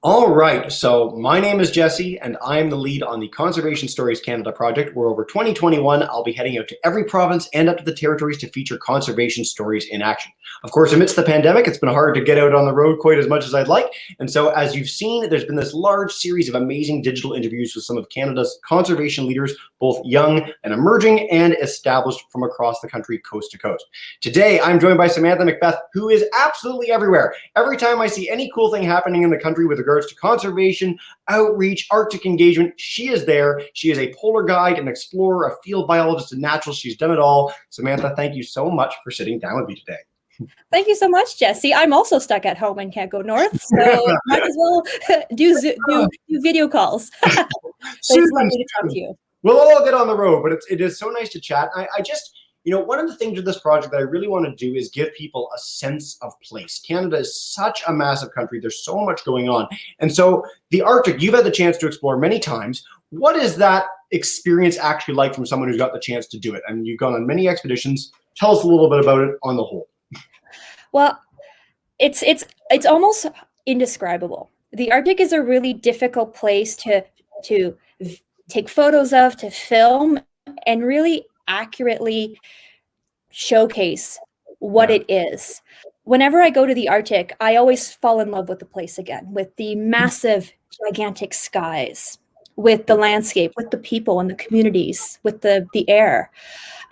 All right, so my name is Jesse, and I am the lead on the Conservation Stories Canada project, where over 2021, I'll be heading out to every province and up to the territories to feature conservation stories in action. Of course, amidst the pandemic, it's been hard to get out on the road quite as much as I'd like, and so as you've seen, there's been this large series of amazing digital interviews with some of Canada's conservation leaders, both young and emerging and established from across the country, coast to coast. Today, I'm joined by Samantha McBeth, who is absolutely everywhere. Every time I see any cool thing happening in the country with regards to conservation, outreach, Arctic engagement, she is there. She is a polar guide, an explorer, a field biologist, a natural. She's done it all. Samantha, thank you so much for sitting down with me today. Thank you so much, Jesse. I'm also stuck at home and can't go north, so might as well do video calls. So it's lovely to talk to you. We'll all get on the road, but it is so nice to chat. I just, one of the things with this project that I really want to do is give people a sense of place. Canada is such a massive country. There's so much going on. And so the Arctic, you've had the chance to explore many times. What is that experience actually like from someone who's got the chance to do it? I mean, you've gone on many expeditions. Tell us a little bit about it on the whole. Well, it's almost indescribable. The Arctic is a really difficult place to take photos of, to film, and really accurately showcase what it is. Whenever I go to the Arctic, I always fall in love with the place again, with the massive, gigantic skies, with the landscape, with the people and the communities, with the air.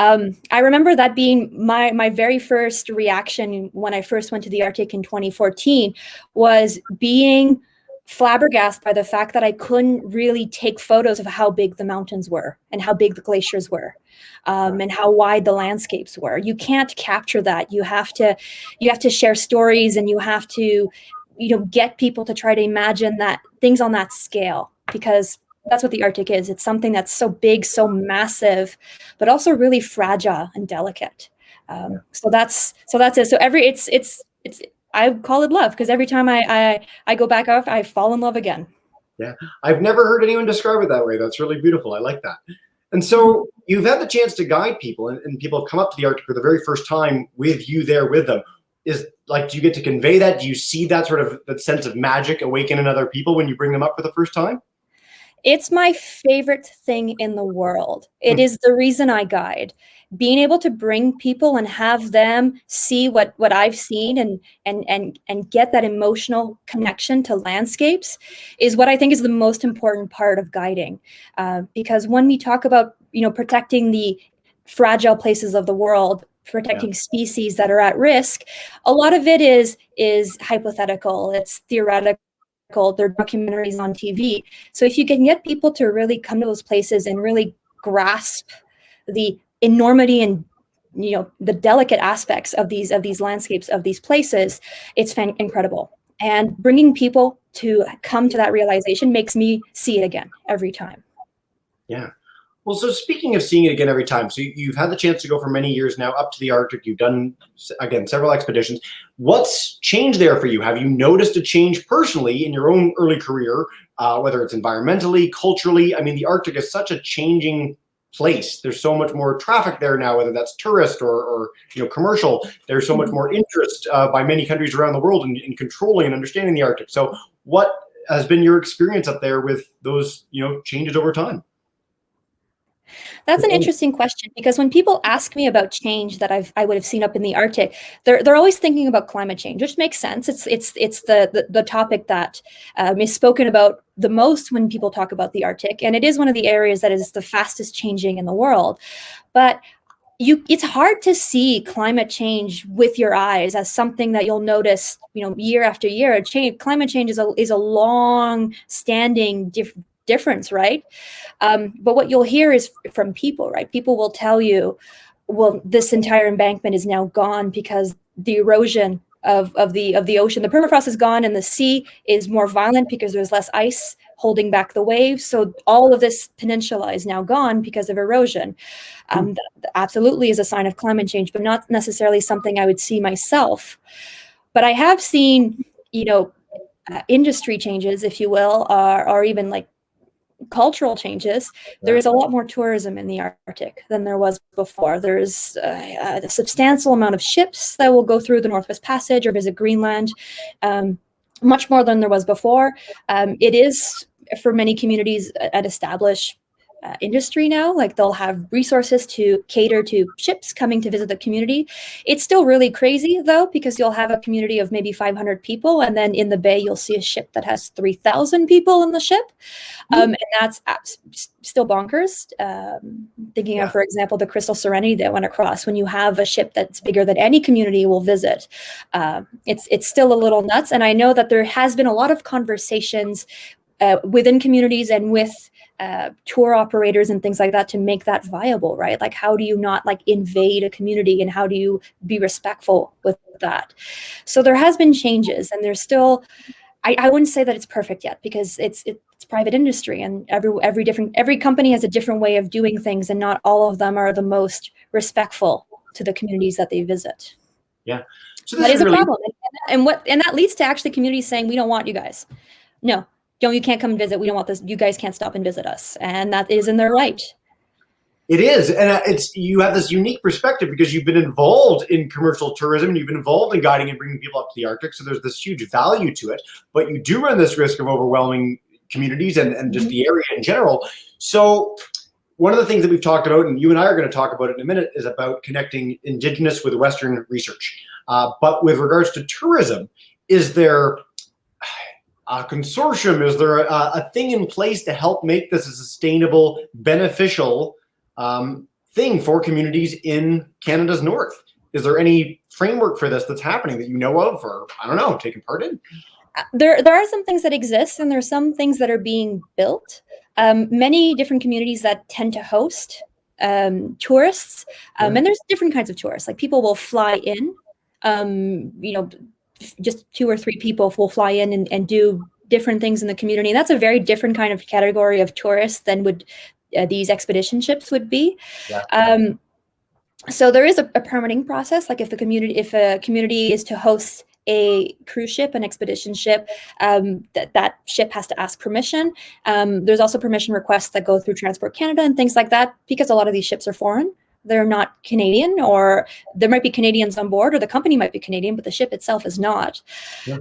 I remember that being my very first reaction when I first went to the Arctic in 2014, was being flabbergasted by the fact that I couldn't really take photos of how big the mountains were and how big the glaciers were, and how wide the landscapes were. You can't capture that. You have to share stories, and you have to, get people to try to imagine that things on that scale, because that's what the Arctic is. It's something that's so big, so massive, but also really fragile and delicate. So that's it. So it's I call it love, because every time I go back out, I fall in love again. Yeah, I've never heard anyone describe it that way. That's really beautiful. I like that. And so you've had the chance to guide people, and people have come up to the Arctic for the very first time with you there with them. Do you get to convey that? Do you see that sort of that sense of magic awaken in other people when you bring them up for the first time? It's my favorite thing in the world. It is the reason I guide. Being able to bring people and have them see what I've seen and get that emotional connection to landscapes is what I think is the most important part of guiding. Because when we talk about, protecting the fragile places of the world, protecting species that are at risk, a lot of it is hypothetical, it's theoretical. There are documentaries on TV. So if you can get people to really come to those places and really grasp the enormity and the delicate aspects of these landscapes, of these places, it's incredible. And bringing people to come to that realization makes me see it again every time. Yeah. Well, so speaking of seeing it again every time, so you've had the chance to go for many years now up to the Arctic. You've done, again, several expeditions. What's changed there for you? Have you noticed a change personally in your own early career, whether it's environmentally, culturally? I mean, the Arctic is such a changing place. There's so much more traffic there now, whether that's tourist or commercial. There's so much more interest by many countries around the world in controlling and understanding the Arctic. So what has been your experience up there with those changes over time? That's an interesting question, because when people ask me about change that I would have seen up in the Arctic, they're always thinking about climate change, which makes sense. It's the topic that is spoken about the most when people talk about the Arctic, and it is one of the areas that is the fastest changing in the world. But it's hard to see climate change with your eyes as something that you'll notice, year after year. Climate change is a long-standing difference, right? But what you'll hear is from people, right? People will tell you, well, this entire embankment is now gone because the erosion of the ocean, the permafrost is gone, and the sea is more violent because there's less ice holding back the waves. So all of this peninsula is now gone because of erosion. That absolutely is a sign of climate change, but not necessarily something I would see myself. But I have seen, industry changes, if you will, or even like cultural changes. There is a lot more tourism in the Arctic than there was before. There's a substantial amount of ships that will go through the Northwest Passage or visit Greenland. much more than there was before. It is, for many communities, an established industry now. Like, they'll have resources to cater to ships coming to visit the community. It's still really crazy though, because you'll have a community of maybe 500 people, and then in the bay you'll see a ship that has 3,000 people in the ship. And that's still bonkers. Thinking of, for example, the Crystal Serenity that went across. When you have a ship that's bigger than any community will visit, it's still a little nuts. And I know that there has been a lot of conversations within communities and with tour operators and things like that to make that viable, right? Like, how do you not like invade a community, and how do you be respectful with that? So there has been changes, and there's still, I wouldn't say that it's perfect yet, because it's private industry, and every company has a different way of doing things, and not all of them are the most respectful to the communities that they visit. Yeah, so that is a problem, and that leads to actually communities saying, we don't want you guys. No, you can't come and visit. We don't want this. You guys can't stop and visit us, and that is in their right. It is, and you have this unique perspective because you've been involved in commercial tourism, and you've been involved in guiding and bringing people up to the Arctic. So there's this huge value to it, but you do run this risk of overwhelming communities and just the area in general. So one of the things that we've talked about, and you and I are going to talk about it in a minute, is about connecting Indigenous with Western research. But with regards to tourism, is there a consortium? Is there a thing in place to help make this a sustainable, beneficial thing for communities in Canada's north? Is there any framework for this that's happening that you know of, or I don't know, taking part in? There are some things that exist, and there's some things that are being built. Many different communities that tend to host tourists, and there's different kinds of tourists. Like, people will fly in, just 2 or 3 people will fly in and do different things in the community. And that's a very different kind of category of tourists than would these expedition ships would be. Yeah. So there is a permitting process. Like, if a community is to host a cruise ship, an expedition ship, that ship has to ask permission. There's also permission requests that go through Transport Canada and things like that, because a lot of these ships are foreign. They're not Canadian, or there might be Canadians on board, or the company might be Canadian, but the ship itself is not. Yeah.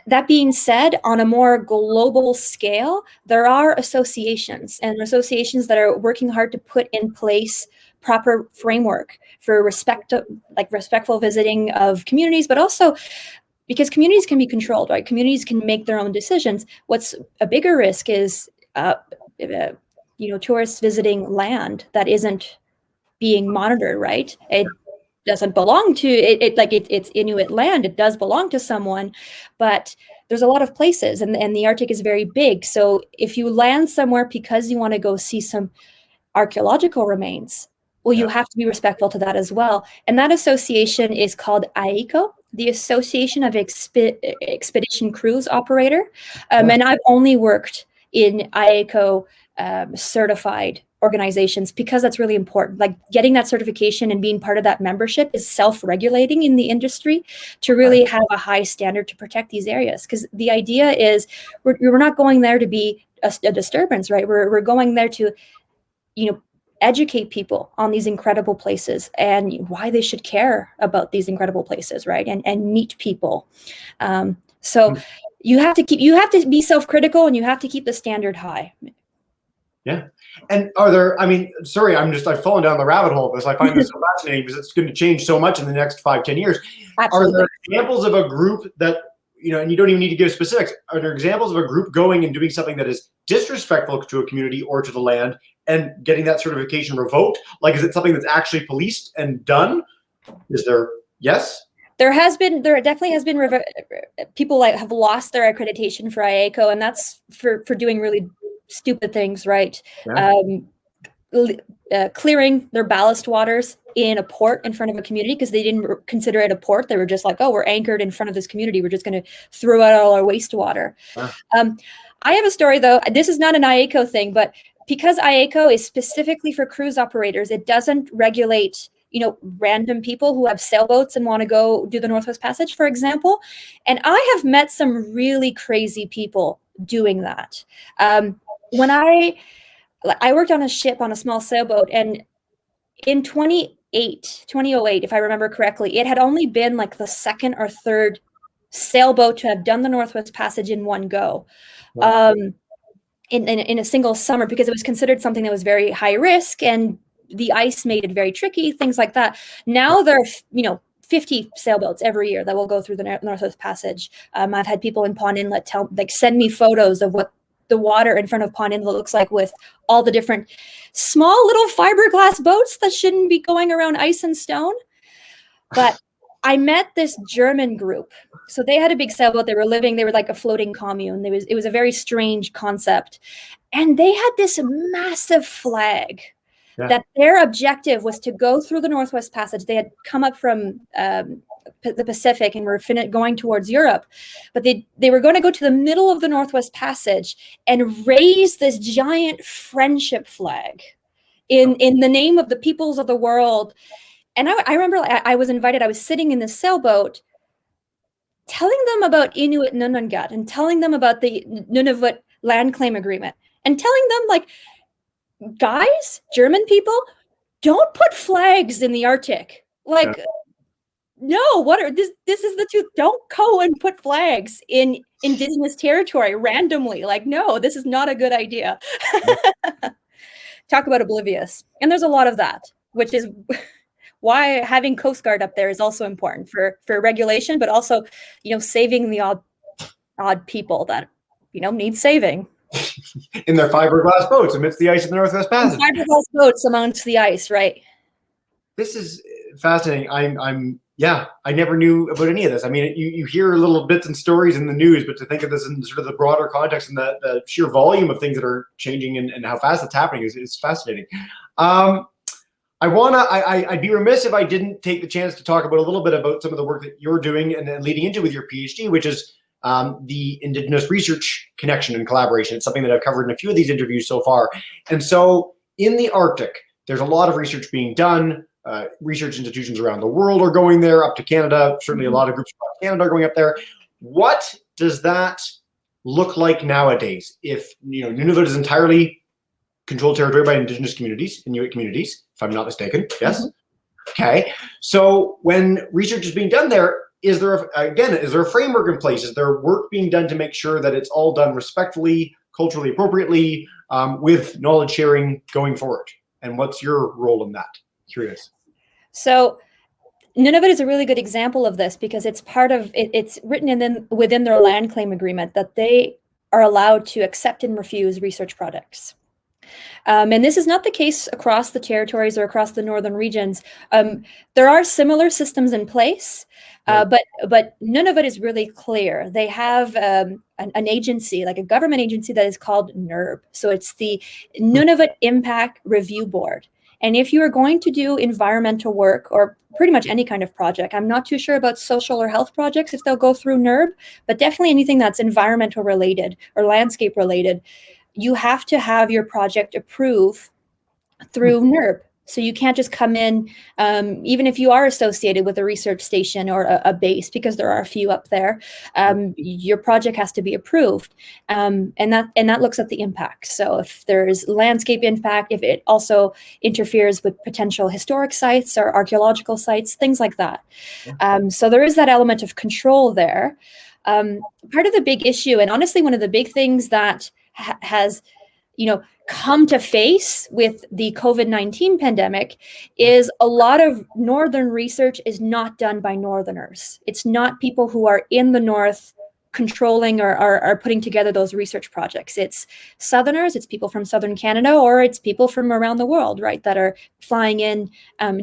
That being said, on a more global scale, there are associations that are working hard to put in place proper framework for respectful visiting of communities, but also because communities can be controlled, right? Communities can make their own decisions. What's a bigger risk is, tourists visiting land that isn't being monitored, right? It doesn't belong to it. It's Inuit land. It does belong to someone, but there's a lot of places, and the Arctic is very big. So if you land somewhere because you want to go see some archaeological remains, well, you have to be respectful to that as well. And that association is called AECO, the Association of Expedition Cruise Operator. And I've only worked in AECO certified organizations, because that's really important. Like, getting that certification and being part of that membership is self-regulating in the industry to really have a high standard to protect these areas. Because the idea is we're not going there to be a disturbance, right? We're going there to, educate people on these incredible places and why they should care about these incredible places, right? And meet people. So you have to be self-critical, and you have to keep the standard high. Yeah. And are there, sorry, I've fallen down the rabbit hole of this. I find this so fascinating because it's going to change so much in the next 5-10 years. Absolutely. Are there examples of a group that, and you don't even need to give specifics, are there examples of a group going and doing something that is disrespectful to a community or to the land and getting that certification revoked? Like, is it something that's actually policed and done? Is there, yes? There definitely has been people have lost their accreditation for IACO, and that's for doing really stupid things, right? Yeah. Clearing their ballast waters in a port in front of a community because they didn't consider it a port. They were just like, oh, we're anchored in front of this community. We're just going to throw out all our wastewater. I have a story, though. This is not an IACO thing, but because IACO is specifically for cruise operators, it doesn't regulate random people who have sailboats and want to go do the Northwest Passage, for example. And I have met some really crazy people doing that. When I worked on a ship on a small sailboat, and in 2008, if I remember correctly, it had only been like the second or third sailboat to have done the Northwest Passage in one go. Wow. In a single summer, because it was considered something that was very high risk and the ice made it very tricky, things like that. Now there are, 50 sailboats every year that will go through the Northwest Passage. I've had people in Pond Inlet send me photos of what the water in front of Pond Inlet looks like with all the different small little fiberglass boats that shouldn't be going around ice and stone. But I met this German group. So they had a big sailboat. They were like a floating commune. It was a very strange concept. And they had this massive flag that their objective was to go through the Northwest Passage. They had come up from the Pacific and were going towards Europe. But they were going to go to the middle of the Northwest Passage and raise this giant friendship flag in the name of the peoples of the world. And I remember I was invited, I was sitting in this sailboat telling them about Inuit Nunavut and telling them about the Nunavut land claim agreement and telling them, like, guys, German people, don't put flags in the Arctic. Like, no, this is the truth. Don't go and put flags in Indigenous territory randomly. Like, no, this is not a good idea. Talk about oblivious. And there's a lot of that, which is why having Coast Guard up there is also important for regulation, but also, saving the odd people that, need saving. In their fiberglass boats amidst the ice in the Northwest Passage. Fiberglass boats amongst the ice, right? This is fascinating. I never knew about any of this. I mean, you hear little bits and stories in the news, but to think of this in sort of the broader context and the sheer volume of things that are changing and how fast it's happening is fascinating. I'd be remiss if I didn't take the chance to talk about a little bit about some of the work that you're doing and leading into with your PhD, which is the Indigenous research connection and collaboration. It's something that I've covered in a few of these interviews so far. And so in the Arctic, there's a lot of research being done. Research institutions around the world are going there, up to Canada. Certainly a lot of groups across Canada are going up there. What does that look like nowadays? If Nunavut is entirely controlled territory by Indigenous communities, Inuit communities, if I'm not mistaken. Yes? Mm-hmm. Okay. So when research is being done there, is there a framework in place? Is there work being done to make sure that it's all done respectfully, culturally appropriately, with knowledge sharing going forward? And what's your role in that? Curious. So Nunavut is a really good example of this because it's part of it. It's written within their land claim agreement that they are allowed to accept and refuse research projects. And this is not the case across the territories or across the northern regions. There are similar systems in place, but Nunavut is really clear. They have an agency, like a government agency, that is called NERB. So it's the Nunavut Impact Review Board. And if you are going to do environmental work or pretty much any kind of project, I'm not too sure about social or health projects if they'll go through NERB, but definitely anything that's environmental related or landscape related, you have to have your project approved through NERB. So you can't just come in, even if you are associated with a research station or a base, because there are a few up there, your project has to be approved. And that looks at the impact. So if there's landscape impact, if it also interferes with potential historic sites or archaeological sites, things like that. So there is that element of control there. Part of the big issue, and honestly, one of the big things that has come to face with the COVID-19 pandemic is a lot of northern research is not done by northerners. It's not people who are in the north controlling or are putting together those research projects. It's southerners, it's people from southern Canada, or it's people from around the world, right, that are flying in,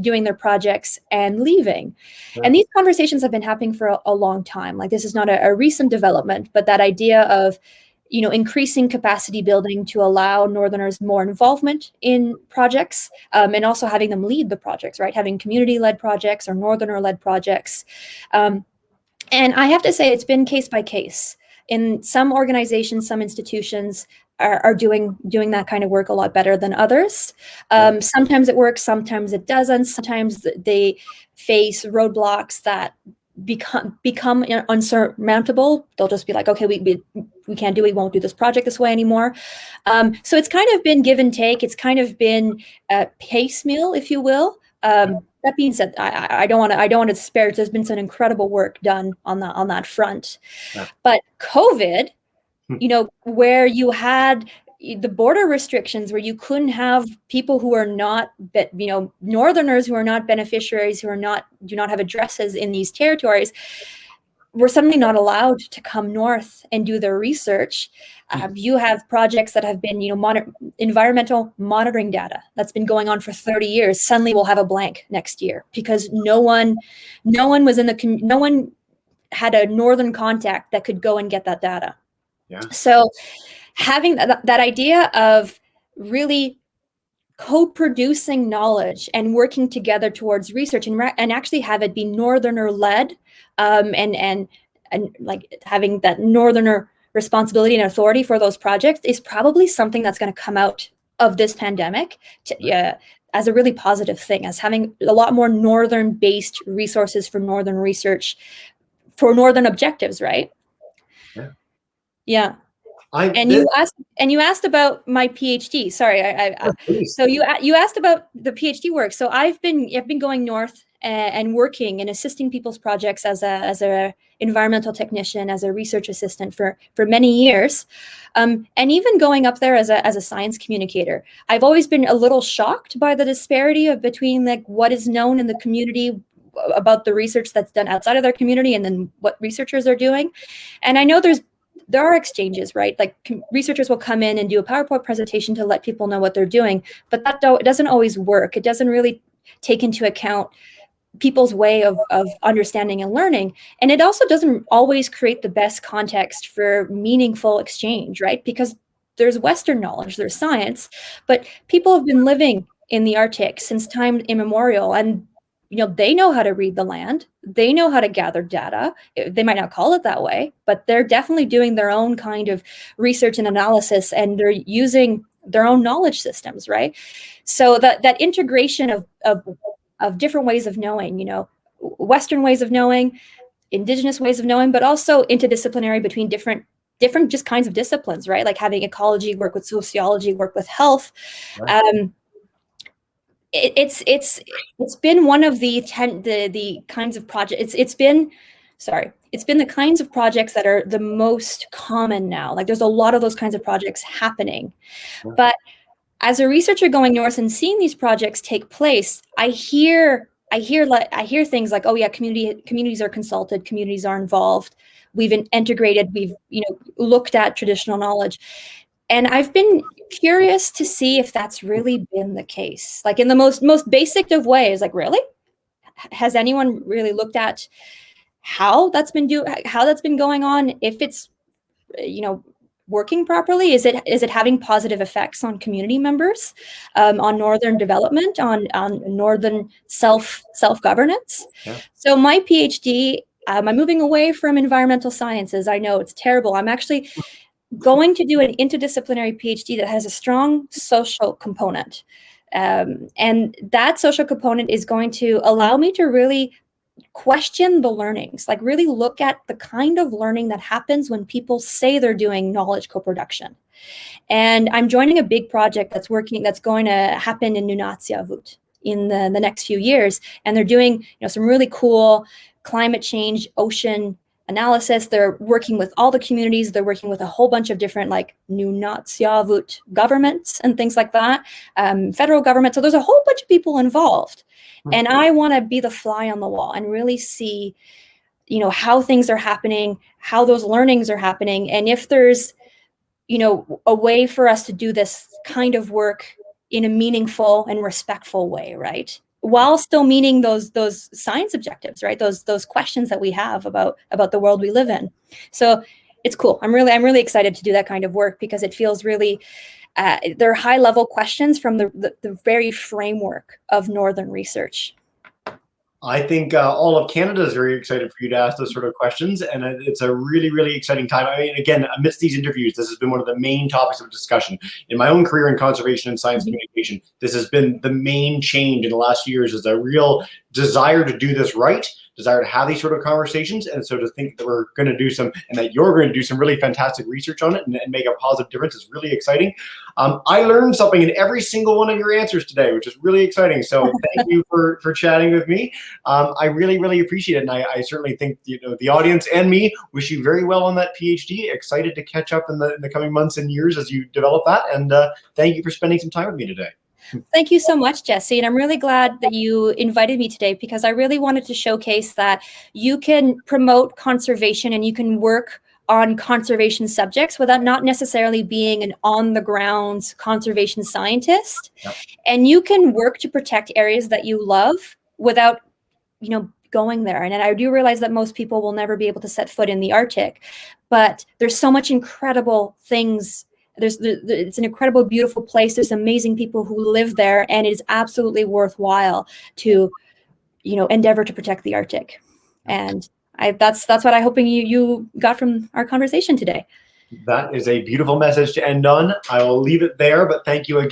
doing their projects and leaving. Right. And these conversations have been happening for a long time. Like, this is not a recent development, but that idea of increasing capacity building to allow northerners more involvement in projects, and also having them lead the projects, right? Having community-led projects or northerner-led projects. And I have to say, it's been case by case. In some organizations, some institutions are doing that kind of work a lot better than others. Sometimes it works, sometimes it doesn't. Sometimes they face roadblocks that become unsurmountable. They'll just be like, okay, we can't we won't do this project this way anymore. So it's kind of been give and take. It's kind of been piecemeal, if you will. that being said, I don't want to disparage. There's been some incredible work done on that front, Yeah. but COVID, where you had the border restrictions, where you couldn't have people who are not, Northerners who are not beneficiaries, who do not have addresses in these territories, were suddenly not allowed to come north and do their research. You have projects that have been, environmental monitoring data that's been going on for 30 years. Suddenly we'll have a blank next year because no one had a northern contact that could go and get that data. Yeah. So having that idea of really co-producing knowledge and working together towards research and actually have it be Northerner led, and like having that Northerner responsibility and authority for those projects is probably something that's going to come out of this pandemic as a really positive thing, as having a lot more Northern based resources for Northern research, for Northern objectives, right? Yeah. You asked about my PhD. Sorry, so you asked about the PhD work. So I've been going north and working and assisting people's projects as a environmental technician, as a research assistant for many years, and even going up there as a science communicator. I've always been a little shocked by the disparity between like what is known in the community about the research that's done outside of their community and then what researchers are doing. And I know there are exchanges, right? Like researchers will come in and do a PowerPoint presentation to let people know what they're doing, but that doesn't always work. It doesn't really take into account people's way of understanding and learning. And it also doesn't always create the best context for meaningful exchange, right? Because there's Western knowledge, there's science, but people have been living in the Arctic since time immemorial, and they know how to read the land. They know how to gather data. They might not call it that way, but they're definitely doing their own kind of research and analysis, and they're using their own knowledge systems, right? So that integration of different ways of knowing, Western ways of knowing, Indigenous ways of knowing, but also interdisciplinary between different just kinds of disciplines, right? Like having ecology work with sociology, work with health. Right. It's been one of the kinds of projects. It's been the kinds of projects that are the most common now. Like there's a lot of those kinds of projects happening. Yeah. But as a researcher going north and seeing these projects take place, I hear things like, oh yeah, communities are consulted, communities are involved. We've integrated, we've looked at traditional knowledge. And I've been curious to see if that's really been the case. Like in the most basic of ways, like really? Has anyone really looked at how that's been going on? If it's, working properly? Is it having positive effects on community members, on Northern development, on Northern self-governance? Yeah. So my PhD, I'm moving away from environmental sciences. I know it's terrible. I'm actually going to do an interdisciplinary PhD that has a strong social component. And that social component is going to allow me to really question the learnings, like really look at the kind of learning that happens when people say they're doing knowledge co-production. And I'm joining a big project that's going to happen in Nunatsiavut in the next few years. And they're doing some really cool climate change, ocean analysis. They're working with all the communities. They're working with a whole bunch of different like Nunatsiavut governments and things like that, federal government. So there's a whole bunch of people involved. And I want to be the fly on the wall and really see, how things are happening, how those learnings are happening. And if there's, a way for us to do this kind of work in a meaningful and respectful way, right? While still meeting those science objectives, right? Those questions that we have about the world we live in. So it's cool. I'm really excited to do that kind of work because it feels really, they're high level questions from the very framework of Northern research. I think all of Canada is very excited for you to ask those sort of questions, and it's a really, really exciting time. I mean, again, amidst these interviews, this has been one of the main topics of discussion. In my own career in conservation and science communication, this has been the main change in the last few years, is a real desire to do this right, desire to have these sort of conversations. And so to think that we're going to do some, and that you're going to do some really fantastic research on it and make a positive difference is really exciting. I learned something in every single one of your answers today, which is really exciting. So thank you for chatting with me. I really, really appreciate it. And I certainly think, the audience and me wish you very well on that PhD. Excited to catch up in the coming months and years as you develop that. And thank you for spending some time with me today. Thank you so much, Jesse. And I'm really glad that you invited me today, because I really wanted to showcase that you can promote conservation and you can work on conservation subjects without not necessarily being an on-the-ground conservation scientist. Yep. And you can work to protect areas that you love without, going there. And I do realize that most people will never be able to set foot in the Arctic, but there's so much incredible things. It's an incredible, beautiful place. There's amazing people who live there, and it is absolutely worthwhile to, endeavor to protect the Arctic. And that's what I'm hoping you got from our conversation today. That is a beautiful message to end on. I will leave it there, but thank you again.